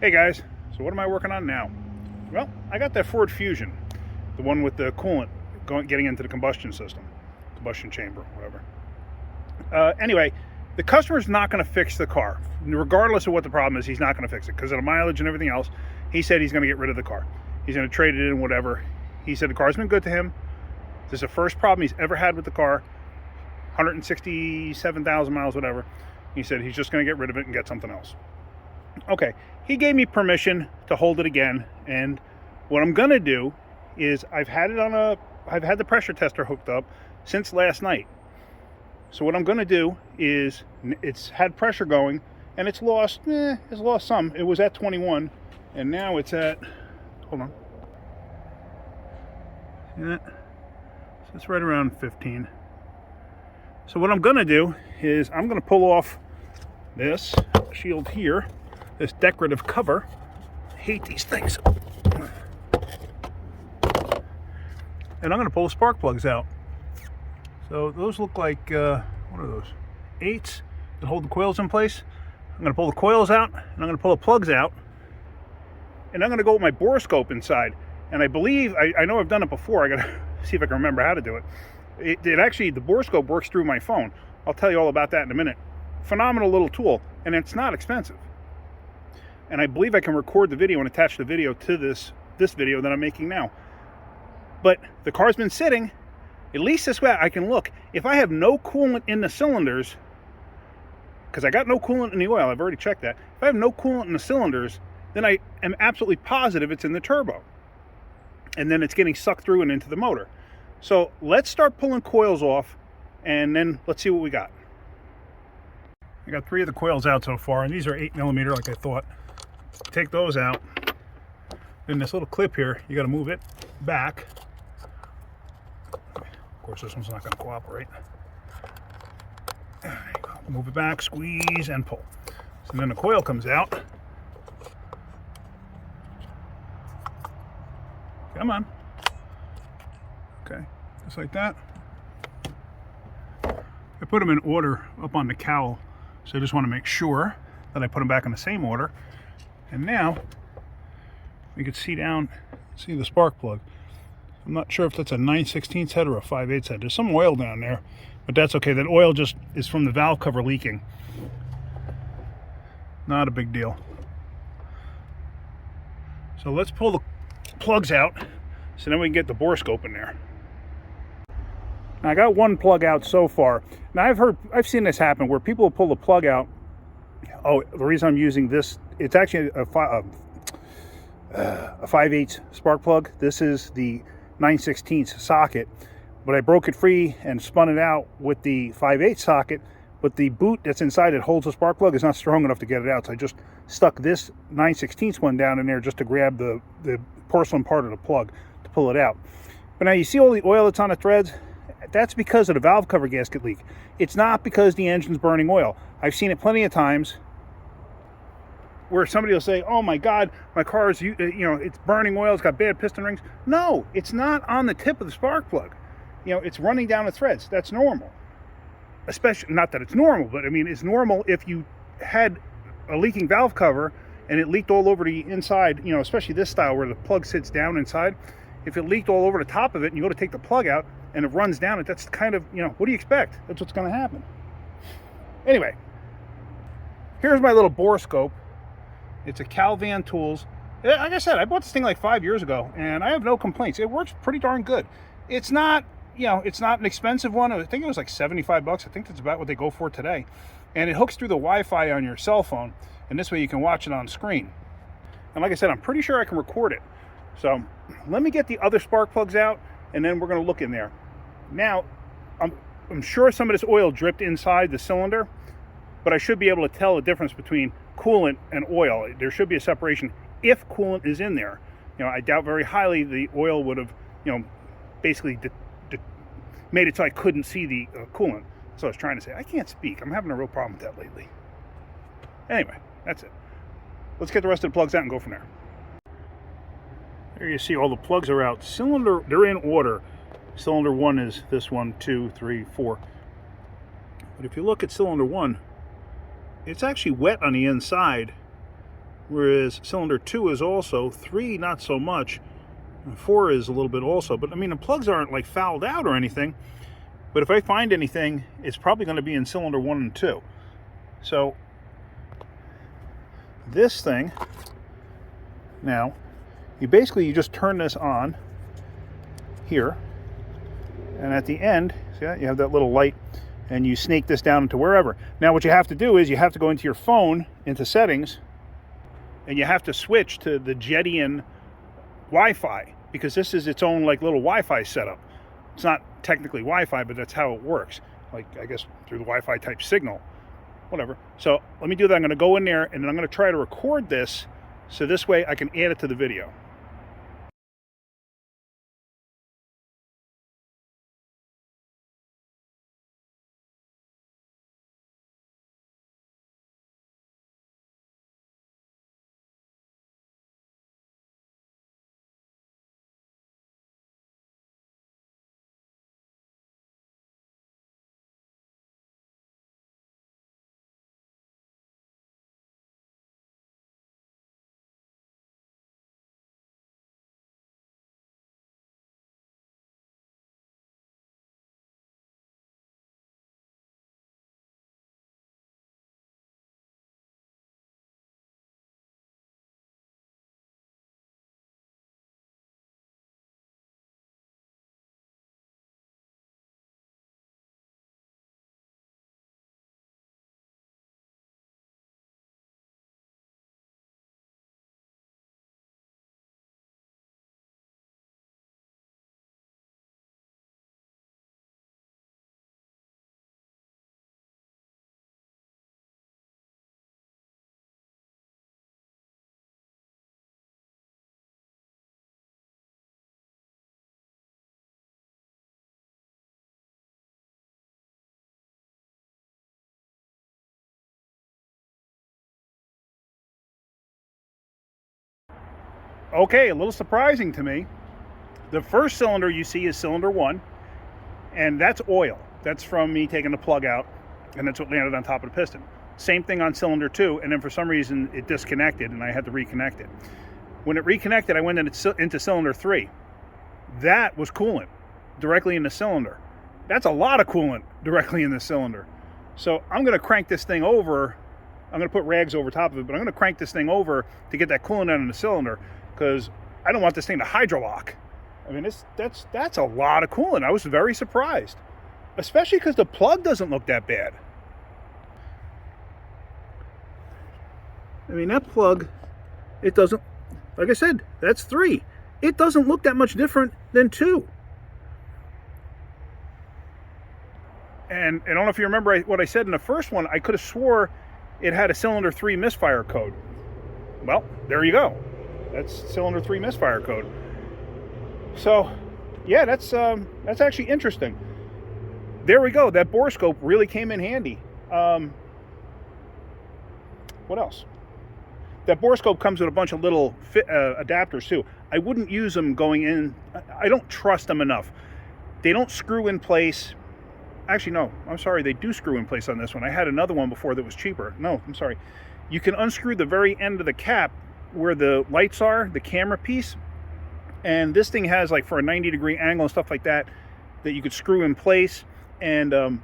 Hey guys, so what am I working on now? Well, I got that Ford Fusion, the one with the coolant getting into the combustion system, combustion chamber, whatever. Anyway, the customer's not going to fix the car. Regardless of what the problem is, he's not going to fix it because of the mileage and everything else. He said he's going to get rid of the car. He's going to trade it in, whatever. He said the car's been good to him. This is the first problem he's ever had with the car. 167,000 miles, whatever. He said he's just going to get rid of it and get something else. Okay, he gave me permission to hold it again, and what I'm gonna do is I've had the pressure tester hooked up since last night. So what I'm gonna do is it's had pressure going, and it's lost some. It was at 21, and now it's at, hold on. See that? So it's right around 15. So what I'm gonna do is I'm gonna pull off this shield here, this decorative cover. I hate these things. And I'm going to pull the spark plugs out. So those look like, what are those? 8s that hold the coils in place. I'm going to pull the coils out, and I'm going to pull the plugs out. And I'm going to go with my Borescope inside. And I believe, I know I've done it before. I got to see if I can remember how to do it. It actually, the Borescope works through my phone. I'll tell you all about that in a minute. Phenomenal little tool, and it's not expensive. And I believe I can record the video and attach the video to this video that I'm making now. But the car's been sitting, at least this way I can look. If I have no coolant in the cylinders, because I got no coolant in the oil, I've already checked that. If I have no coolant in the cylinders, then I am absolutely positive it's in the turbo. And then it's getting sucked through and into the motor. So let's start pulling coils off, and then let's see what we got. I got 3 of the coils out so far, and these are 8mm like I thought. Take those out. Then this little clip here, you got to move it back. Of course, this one's not going to cooperate. There you go. Move it back, squeeze, and pull. So then the coil comes out. Come on. Okay, just like that. I put them in order up on the cowl, so I just want to make sure that I put them back in the same order. And now you can see the spark plug. I'm not sure if that's a 9/16 head or a 5/8 head. There's some oil down there, but that's okay. That oil just is from the valve cover leaking. Not a big deal. So let's pull the plugs out so then we can get the Borescope in there. Now I got one plug out so far. Now I've seen this happen where people will pull the plug out. Oh, the reason I'm using this, it's actually a 5/8 spark plug. This is the 9/16 socket, but I broke it free and spun it out with the 5/8 socket, but the boot that's inside it holds the spark plug is not strong enough to get it out, so I just stuck this 9/16 one down in there just to grab the porcelain part of the plug to pull it out. But now you see all the oil that's on the threads? That's because of the valve cover gasket leak. It's not because the engine's burning oil. I've seen it plenty of times where somebody will say, oh my God, my car is, it's burning oil, it's got bad piston rings. No, it's not on the tip of the spark plug. It's running down the threads. That's normal. Especially, not that it's normal, but I mean, it's normal if you had a leaking valve cover and it leaked all over the inside, especially this style where the plug sits down inside. If it leaked all over the top of it and you go to take the plug out and it runs down it, that's kind of, what do you expect? That's what's going to happen. Anyway, here's my little Borescope. It's a Calvan Tools. Like I said, I bought this thing like 5 years ago, and I have no complaints. It works pretty darn good. It's not, it's not an expensive one. I think it was like 75 bucks. I think that's about what they go for today. And it hooks through the Wi-Fi on your cell phone, and this way you can watch it on screen. And like I said, I'm pretty sure I can record it. So let me get the other spark plugs out, and then we're going to look in there. Now, I'm sure some of this oil dripped inside the cylinder, but I should be able to tell the difference between coolant and oil. There should be a separation if coolant is in there. I doubt very highly the oil would have, basically made it so I couldn't see the coolant. So I was trying to say, I can't speak. I'm having a real problem with that lately. Anyway, that's it. Let's get the rest of the plugs out and go from there. There you see all the plugs are out. Cylinder, they're in order. Cylinder 1 is this one, 2, 3, 4. But if you look at cylinder 1, it's actually wet on the inside whereas cylinder 2 is also, 3 not so much, and 4 is a little bit also. But I mean, the plugs aren't like fouled out or anything, but if I find anything, it's probably going to be in cylinder 1 and 2. So this thing, now, you just turn this on here, and at the end, see that? You have that little light, and you snake this down into wherever. Now what you have to do is you have to go into your phone, into settings, and you have to switch to the Jetian Wi-Fi, because this is its own like little Wi-Fi setup. It's not technically Wi-Fi, but that's how it works. Like, I guess through the Wi-Fi type signal, whatever. So let me do that. I'm going to go in there, and then I'm going to try to record this, so this way I can add it to the video. Okay, a little surprising to me. The first cylinder you see is cylinder 1, and that's oil. That's from me taking the plug out, and that's what landed on top of the piston. Same thing on cylinder 2, and then for some reason it disconnected, and I had to reconnect it. When it reconnected, I went into cylinder 3. That was coolant directly in the cylinder. That's a lot of coolant directly in the cylinder. So I'm going to crank this thing over. I'm going to put rags over top of it, but I'm going to crank this thing over to get that coolant out of the cylinder, because I don't want this thing to hydrolock. I mean, that's a lot of coolant. I was very surprised, especially because the plug doesn't look that bad. I mean, that plug, it doesn't, like I said, that's 3. It doesn't look that much different than 2. And I don't know if you remember what I said in the first one. I could have swore it had a cylinder 3 misfire code. Well, there you go. That's cylinder 3 misfire code. So, yeah, that's actually interesting. There we go. That Borescope really came in handy. What else? That Borescope comes with a bunch of little adapters too. I wouldn't use them going in. I don't trust them enough. They don't screw in place. Actually, no, I'm sorry. They do screw in place on this one. I had another one before that was cheaper. No, I'm sorry. You can unscrew the very end of the cap where the lights are, the camera piece, and this thing has, like, for a 90-degree angle and stuff like that, that you could screw in place. And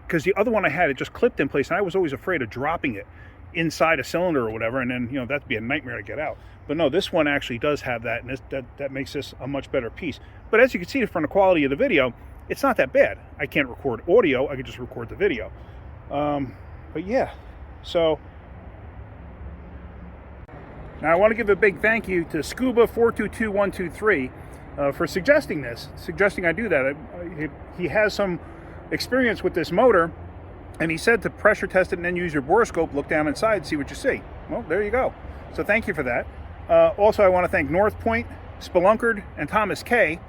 because the other one I had, it just clipped in place, and I was always afraid of dropping it inside a cylinder or whatever, and then, you know, that'd be a nightmare to get out. But no, this one actually does have that, and that makes this a much better piece. But as you can see from the quality of the video, it's not that bad. I can't record audio, I could just record the video. But yeah, so now I want to give a big thank you to Scuba422123 for suggesting I do that. He has some experience with this motor, and he said to pressure test it and then use your Borescope, look down inside, and see what you see. Well, there you go. So thank you for that. Also, I want to thank North Point, Spelunkard, and Thomas K,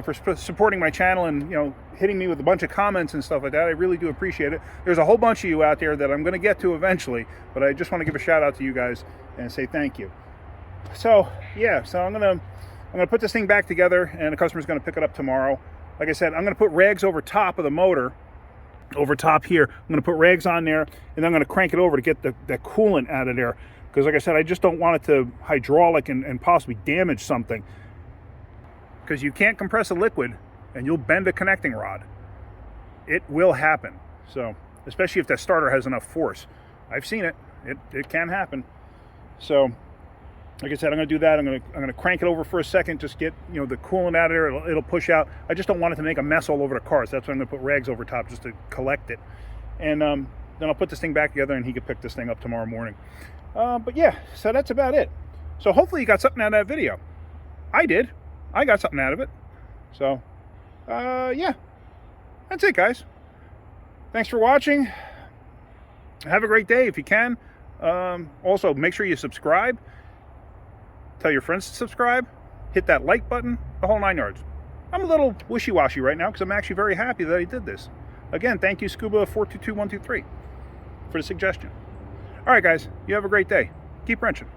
for supporting my channel and, hitting me with a bunch of comments and stuff like that. I really do appreciate it. There's a whole bunch of you out there that I'm going to get to eventually, but I just want to give a shout out to you guys and say thank you. So yeah, so I'm gonna put this thing back together, and the customer's going to pick it up tomorrow. Like I said, I'm going to put rags over top of the motor, over top here. I'm going to put rags on there, and then I'm going to crank it over to get that coolant out of there, because like I said, I just don't want it to hydraulic and possibly damage something, because you can't compress a liquid and you'll bend a connecting rod. It will happen. So especially if that starter has enough force. I've seen it. It can happen. So like I said, I'm going to do that. I'm going to crank it over for a second, just get, you know, the coolant out of there. It'll push out. I just don't want it to make a mess all over the car. So that's why I'm going to put rags over top just to collect it. And then I'll put this thing back together and he can pick this thing up tomorrow morning. But yeah, so that's about it. So hopefully you got something out of that video. I did. I got something out of it. So yeah, that's it, guys. Thanks for watching. Have a great day if you can. Also, make sure you subscribe. Tell your friends to subscribe. Hit that like button. The whole 9 yards. I'm a little wishy-washy right now because I'm actually very happy that I did this. Again, thank you, Scuba422123, for the suggestion. All right, guys. You have a great day. Keep wrenching.